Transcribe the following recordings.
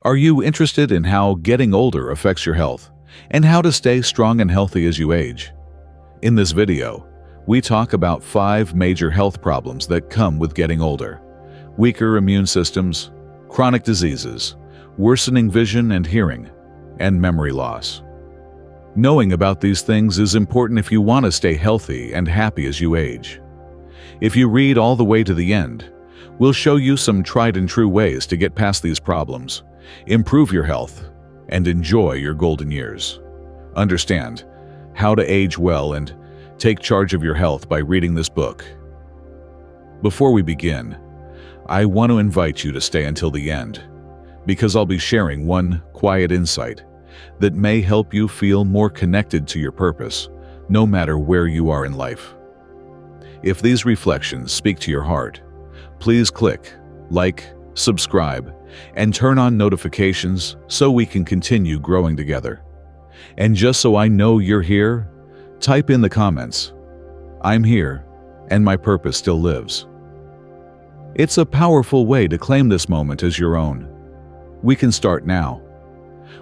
Are you interested in how getting older affects your health and how to stay strong and healthy as you age? In this video, we talk about 5 major health problems that come with getting older: weaker immune systems, chronic diseases, worsening vision and hearing, and memory loss. Knowing about these things is important if you want to stay healthy and happy as you age. If you read all the way to the end, we'll show you some tried and true ways to get past these problems, improve your health, and enjoy your golden years. Understand how to age well and take charge of your health by reading this book. Before we begin, I want to invite you to stay until the end, because I'll be sharing one quiet insight that may help you feel more connected to your purpose, no matter where you are in life. If these reflections speak to your heart, please click like, subscribe, and turn on notifications so we can continue growing together. And just so I know you're here, type in the comments, "I'm here, and my purpose still lives." It's a powerful way to claim this moment as your own. We can start now.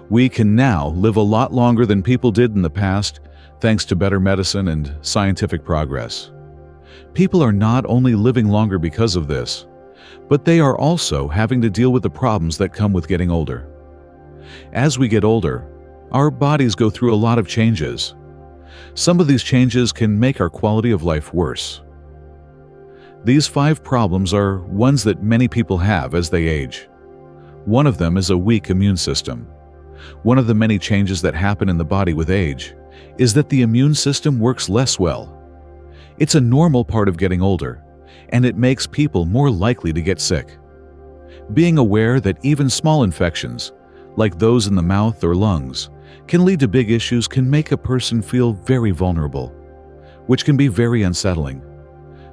We can now live a lot longer than people did in the past, thanks to better medicine and scientific progress. People are not only living longer because of this, but they are also having to deal with the problems that come with getting older. As we get older, our bodies go through a lot of changes. Some of these changes can make our quality of life worse. These 5 problems are ones that many people have as they age. One of them is a weak immune system. One of the many changes that happen in the body with age is that the immune system works less well. It's a normal part of getting older, and it makes people more likely to get sick. Being aware that even small infections, like those in the mouth or lungs, can lead to big issues can make a person feel very vulnerable, which can be very unsettling.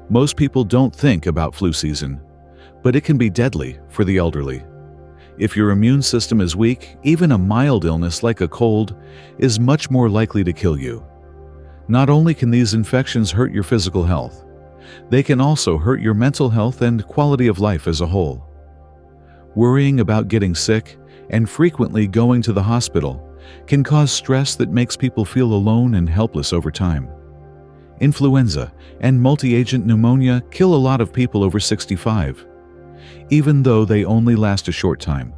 Most people don't think about flu season, but it can be deadly for the elderly. If your immune system is weak, even a mild illness like a cold is much more likely to kill you. Not only can these infections hurt your physical health, they can also hurt your mental health and quality of life as a whole. Worrying about getting sick and frequently going to the hospital can cause stress that makes people feel alone and helpless over time. Influenza and multi-agent pneumonia kill a lot of people over 65, even though they only last a short time.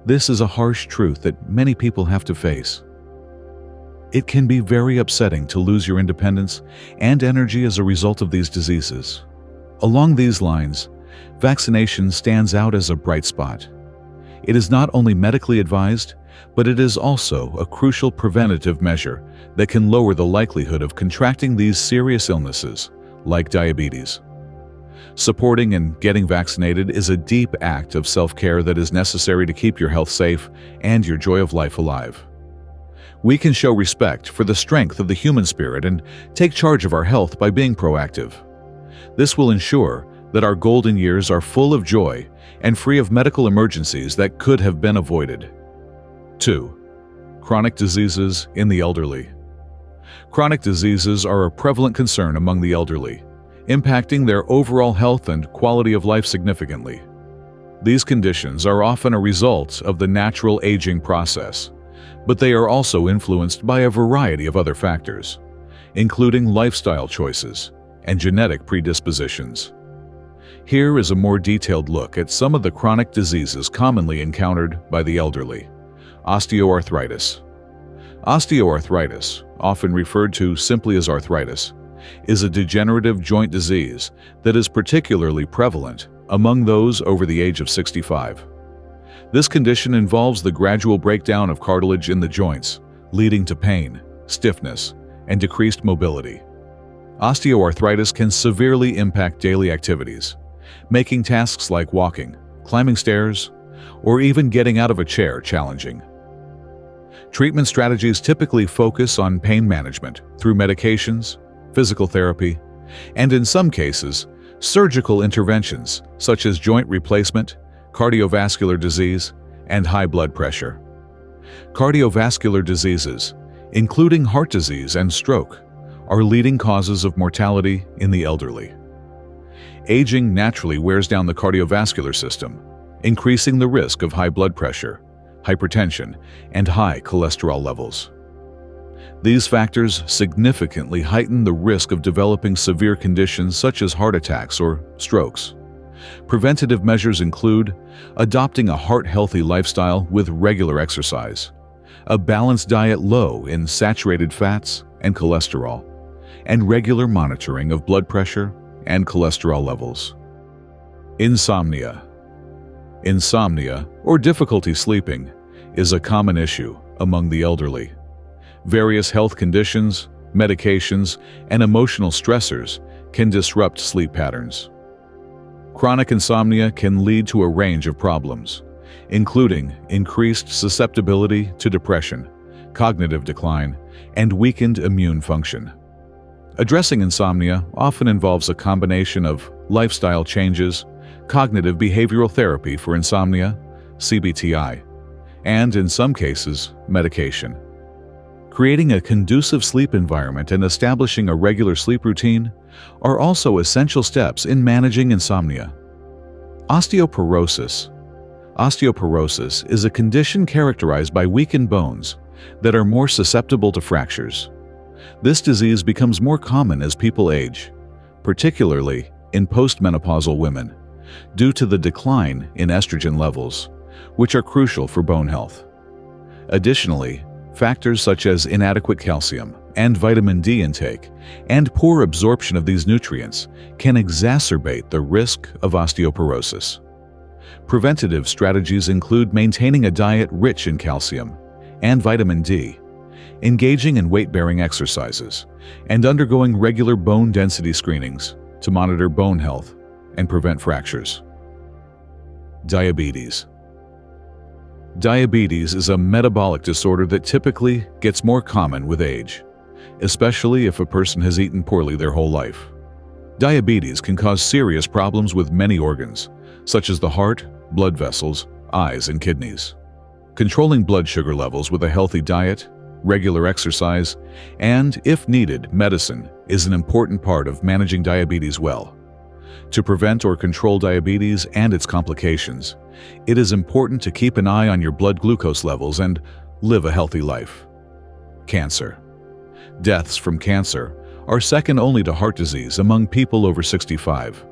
This is a harsh truth that many people have to face. It can be very upsetting to lose your independence and energy as a result of these diseases. Along these lines, vaccination stands out as a bright spot. It is not only medically advised, but it is also a crucial preventative measure that can lower the likelihood of contracting these serious illnesses, like diabetes. Supporting and getting vaccinated is a deep act of self-care that is necessary to keep your health safe and your joy of life alive. We can show respect for the strength of the human spirit and take charge of our health by being proactive. This will ensure that our golden years are full of joy and free of medical emergencies that could have been avoided. 2. Chronic diseases in the elderly. Chronic diseases are a prevalent concern among the elderly, impacting their overall health and quality of life significantly. These conditions are often a result of the natural aging process, but they are also influenced by a variety of other factors, including lifestyle choices and genetic predispositions. Here is a more detailed look at some of the chronic diseases commonly encountered by the elderly. Osteoarthritis. Osteoarthritis, often referred to simply as arthritis, is a degenerative joint disease that is particularly prevalent among those over the age of 65. This condition involves the gradual breakdown of cartilage in the joints, leading to pain, stiffness, and decreased mobility. Osteoarthritis can severely impact daily activities, making tasks like walking, climbing stairs, or even getting out of a chair challenging. Treatment strategies typically focus on pain management through medications, physical therapy, and in some cases, surgical interventions such as joint replacement, cardiovascular disease, and high blood pressure. Cardiovascular diseases, including heart disease and stroke, are leading causes of mortality in the elderly. Aging naturally wears down the cardiovascular system, increasing the risk of high blood pressure, hypertension, and high cholesterol levels. These factors significantly heighten the risk of developing severe conditions such as heart attacks or strokes. Preventative measures include adopting a heart-healthy lifestyle with regular exercise, a balanced diet low in saturated fats and cholesterol, and regular monitoring of blood pressure and cholesterol levels. Insomnia. Insomnia, or difficulty sleeping, is a common issue among the elderly. Various health conditions, medications, and emotional stressors can disrupt sleep patterns. Chronic insomnia can lead to a range of problems, including increased susceptibility to depression, cognitive decline, and weakened immune function. Addressing insomnia often involves a combination of lifestyle changes, cognitive behavioral therapy for insomnia, CBTI, and, in some cases, medication. Creating a conducive sleep environment and establishing a regular sleep routine are also essential steps in managing insomnia. Osteoporosis. Osteoporosis is a condition characterized by weakened bones that are more susceptible to fractures. This disease becomes more common as people age, particularly in postmenopausal women, due to the decline in estrogen levels, which are crucial for bone health. Additionally, factors such as inadequate calcium and vitamin D intake and poor absorption of these nutrients can exacerbate the risk of osteoporosis. Preventative strategies include maintaining a diet rich in calcium and vitamin D, engaging in weight-bearing exercises, and undergoing regular bone density screenings to monitor bone health and prevent fractures. Diabetes. Diabetes is a metabolic disorder that typically gets more common with age, especially if a person has eaten poorly their whole life. Diabetes can cause serious problems with many organs, such as the heart, blood vessels, eyes, and kidneys. Controlling blood sugar levels with a healthy diet, regular exercise, and, if needed, medicine is an important part of managing diabetes well. To prevent or control diabetes and its complications, it is important to keep an eye on your blood glucose levels and live a healthy life. Cancer. Deaths from cancer are second only to heart disease among people over 65.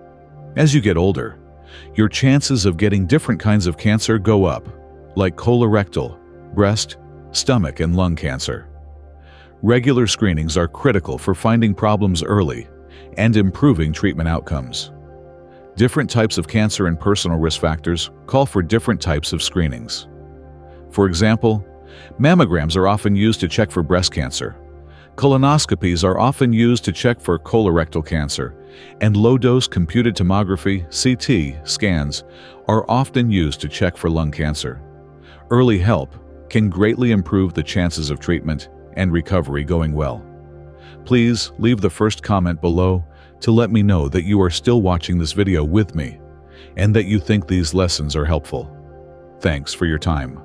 As you get older, your chances of getting different kinds of cancer go up, like colorectal, breast, stomach, and lung cancer. Regular screenings are critical for finding problems early and improving treatment outcomes. Different types of cancer and personal risk factors call for different types of screenings. For example, mammograms are often used to check for breast cancer. Colonoscopies are often used to check for colorectal cancer, and low-dose computed tomography (CT) scans are often used to check for lung cancer. Early help can greatly improve the chances of treatment and recovery going well. Please leave the first comment below to let me know that you are still watching this video with me and that you think these lessons are helpful. Thanks for your time.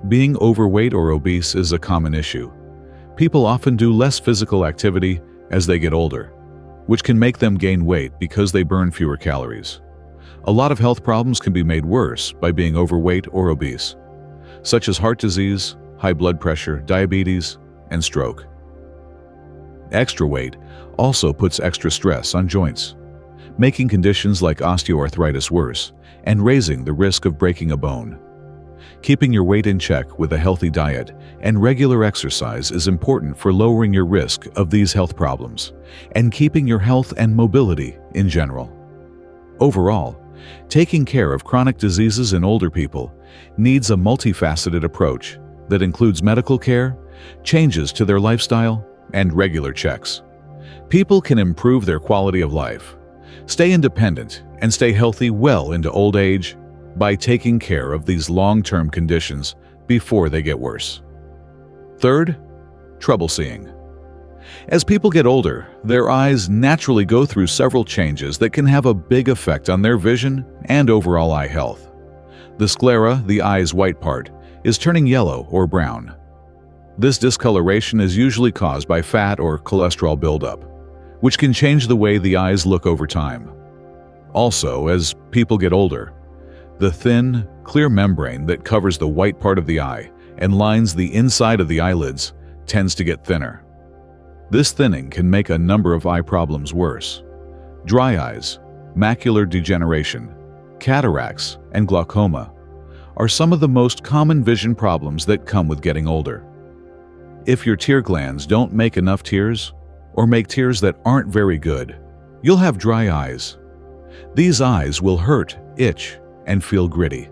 Being overweight or obese is a common issue. People often do less physical activity as they get older, which can make them gain weight because they burn fewer calories. A lot of health problems can be made worse by being overweight or obese, such as heart disease, high blood pressure, diabetes, and stroke. Extra weight also puts extra stress on joints, making conditions like osteoarthritis worse and raising the risk of breaking a bone. Keeping your weight in check with a healthy diet and regular exercise is important for lowering your risk of these health problems and keeping your health and mobility in general. Overall, taking care of chronic diseases in older people needs a multifaceted approach that includes medical care, changes to their lifestyle, and regular checks. People can improve their quality of life, stay independent, and stay healthy well into old age by taking care of these long-term conditions before they get worse. Third, trouble seeing. As people get older, their eyes naturally go through several changes that can have a big effect on their vision and overall eye health. The sclera, the eye's white part, is turning yellow or brown. This discoloration is usually caused by fat or cholesterol buildup, which can change the way the eyes look over time. Also, as people get older, The thin, clear membrane that covers the white part of the eye and lines the inside of the eyelids tends to get thinner. This thinning can make a number of eye problems worse. Dry eyes, macular degeneration, cataracts, and glaucoma are some of the most common vision problems that come with getting older. If your tear glands don't make enough tears, or make tears that aren't very good, you'll have dry eyes. These eyes will hurt, itch, and feel gritty.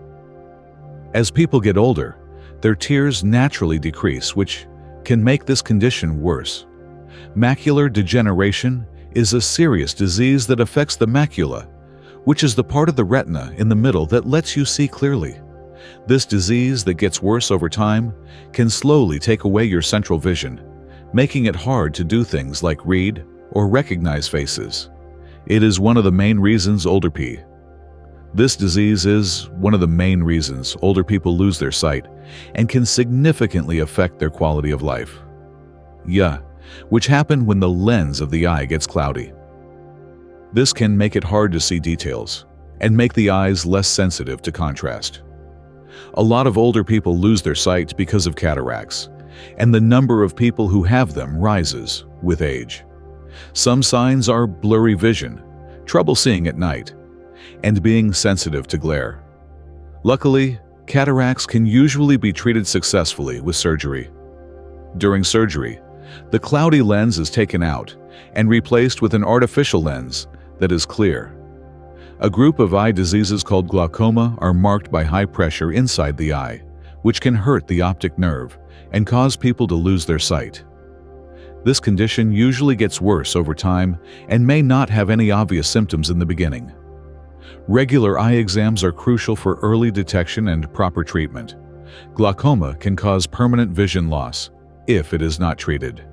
As people get older, their tears naturally decrease, which can make this condition worse. Macular degeneration is a serious disease that affects the macula, which is the part of the retina in the middle that lets you see clearly. This disease that gets worse over time can slowly take away your central vision, making it hard to do things like read or recognize faces. It is one of the main reasons This disease is one of the main reasons older people lose their sight and can significantly affect their quality of life. Which happen when the lens of the eye gets cloudy. This can make it hard to see details and make the eyes less sensitive to contrast. A lot of older people lose their sight because of cataracts, and the number of people who have them rises with age. Some signs are blurry vision, trouble seeing at night, and being sensitive to glare. Luckily, cataracts can usually be treated successfully with surgery. During surgery, the cloudy lens is taken out and replaced with an artificial lens that is clear. A group of eye diseases called glaucoma are marked by high pressure inside the eye, which can hurt the optic nerve and cause people to lose their sight. This condition usually gets worse over time and may not have any obvious symptoms in the beginning. Regular eye exams are crucial for early detection and proper treatment. Glaucoma can cause permanent vision loss if it is not treated.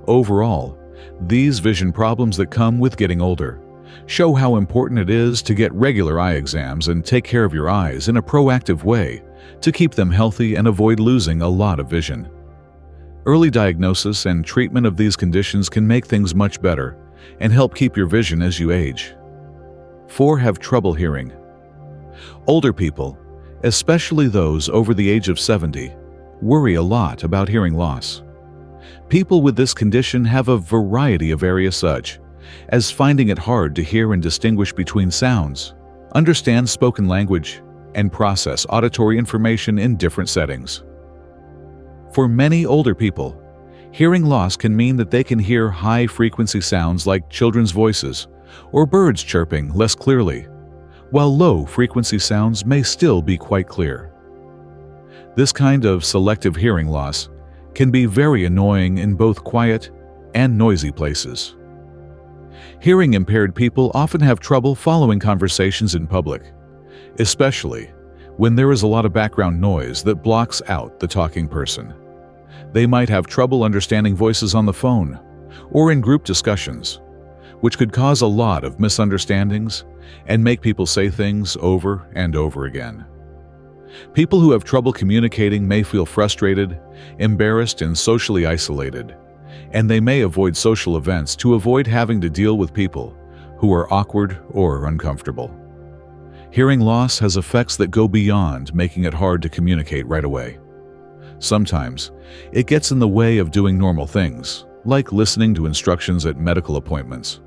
Overall, these vision problems that come with getting older show how important it is to get regular eye exams and take care of your eyes in a proactive way to keep them healthy and avoid losing a lot of vision. Early diagnosis and treatment of these conditions can make things much better and help keep your vision as you age. 4. Have trouble hearing. Older people, especially those over the age of 70, worry a lot about hearing loss. People with this condition have a variety of areas such as finding it hard to hear and distinguish between sounds, understand spoken language, and process auditory information in different settings. For many older people, hearing loss can mean that they can hear high-frequency sounds like children's voices or birds chirping less clearly, while low-frequency sounds may still be quite clear. This kind of selective hearing loss can be very annoying in both quiet and noisy places. Hearing-impaired people often have trouble following conversations in public, especially when there is a lot of background noise that blocks out the talking person. They might have trouble understanding voices on the phone or in group discussions, which could cause a lot of misunderstandings and make people say things over and over again. People who have trouble communicating may feel frustrated, embarrassed, and socially isolated, and they may avoid social events to avoid having to deal with people who are awkward or uncomfortable. Hearing loss has effects that go beyond making it hard to communicate right away. Sometimes, it gets in the way of doing normal things, like listening to instructions at medical appointments,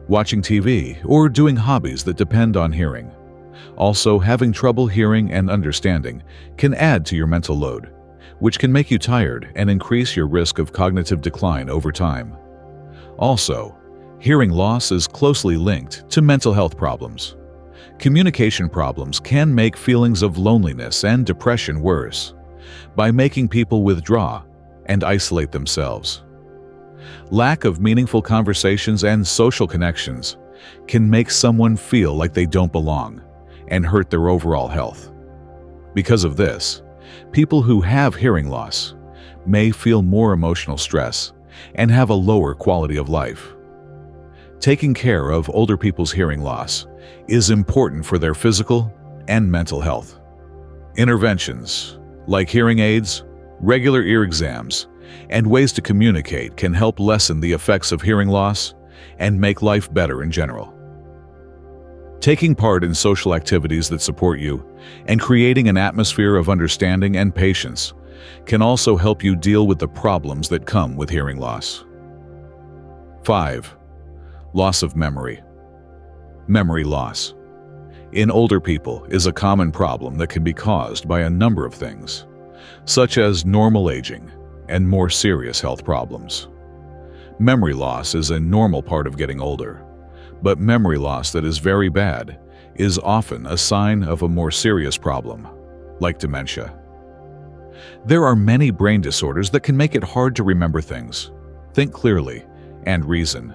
watching TV, or doing hobbies that depend on hearing. Also, having trouble hearing and understanding can add to your mental load, which can make you tired and increase your risk of cognitive decline over time. Also, hearing loss is closely linked to mental health problems. Communication problems can make feelings of loneliness and depression worse by making people withdraw and isolate themselves. Lack of meaningful conversations and social connections can make someone feel like they don't belong and hurt their overall health. Because of this, people who have hearing loss may feel more emotional stress and have a lower quality of life. Taking care of older people's hearing loss is important for their physical and mental health. Interventions like hearing aids, regular ear exams, and ways to communicate can help lessen the effects of hearing loss and make life better in general. Taking part in social activities that support you and creating an atmosphere of understanding and patience can also help you deal with the problems that come with hearing loss. 5. Loss of memory. Memory loss in older people is a common problem that can be caused by a number of things, such as normal aging and more serious health problems. Memory loss is a normal part of getting older, but memory loss that is very bad is often a sign of a more serious problem, like dementia. There are many brain disorders that can make it hard to remember things, think clearly, and reason.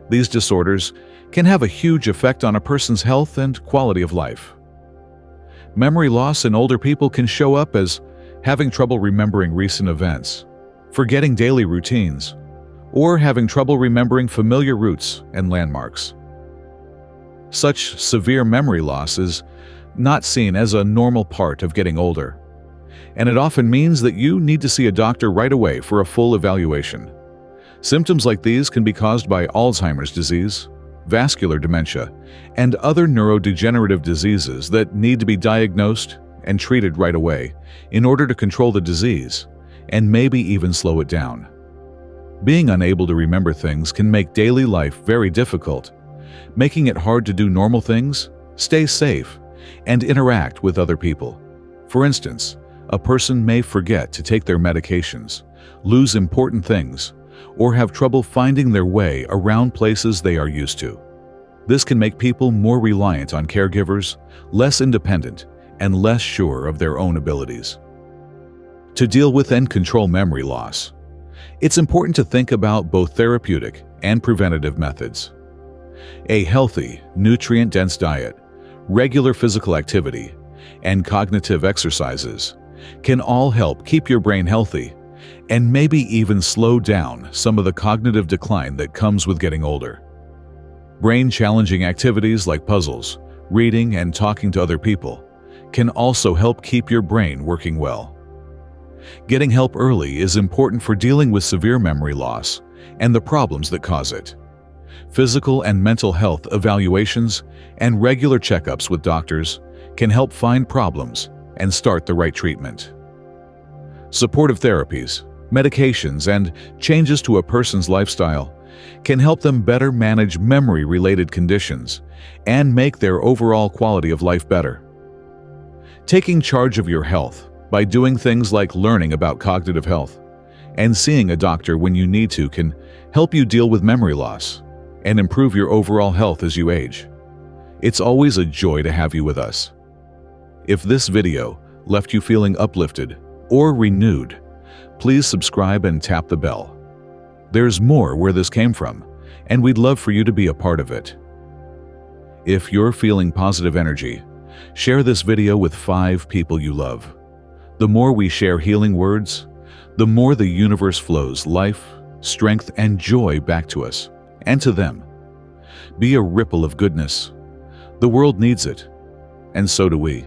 These disorders can have a huge effect on a person's health and quality of life. Memory loss in older people can show up as having trouble remembering recent events, forgetting daily routines, or having trouble remembering familiar routes and landmarks. Such severe memory loss is not seen as a normal part of getting older, and it often means that you need to see a doctor right away for a full evaluation. Symptoms like these can be caused by Alzheimer's disease, vascular dementia, and other neurodegenerative diseases that need to be diagnosed and treated right away in order to control the disease and maybe even slow it down. Being unable to remember things can make daily life very difficult, making it hard to do normal things, stay safe, and interact with other people. For instance, a person may forget to take their medications, lose important things, or have trouble finding their way around places they are used to. This can make people more reliant on caregivers, less independent, and less sure of their own abilities. To deal with and control memory loss, it's important to think about both therapeutic and preventative methods. A healthy, nutrient-dense diet, regular physical activity, and cognitive exercises can all help keep your brain healthy and maybe even slow down some of the cognitive decline that comes with getting older. Brain-challenging activities like puzzles, reading, and talking to other people can also help keep your brain working well. Getting help early is important for dealing with severe memory loss and the problems that cause it. Physical and mental health evaluations and regular checkups with doctors can help find problems and start the right treatment. Supportive therapies, medications, and changes to a person's lifestyle can help them better manage memory-related conditions and make their overall quality of life better. Taking charge of your health by doing things like learning about cognitive health and seeing a doctor when you need to can help you deal with memory loss and improve your overall health as you age. It's always a joy to have you with us. If this video left you feeling uplifted or renewed, please subscribe and tap the bell. There's more where this came from, and we'd love for you to be a part of it. If you're feeling positive energy, share this video with 5 people you love. The more we share healing words, the more the universe flows life, strength, and joy back to us and to them. Be a ripple of goodness. The world needs it, and so do we.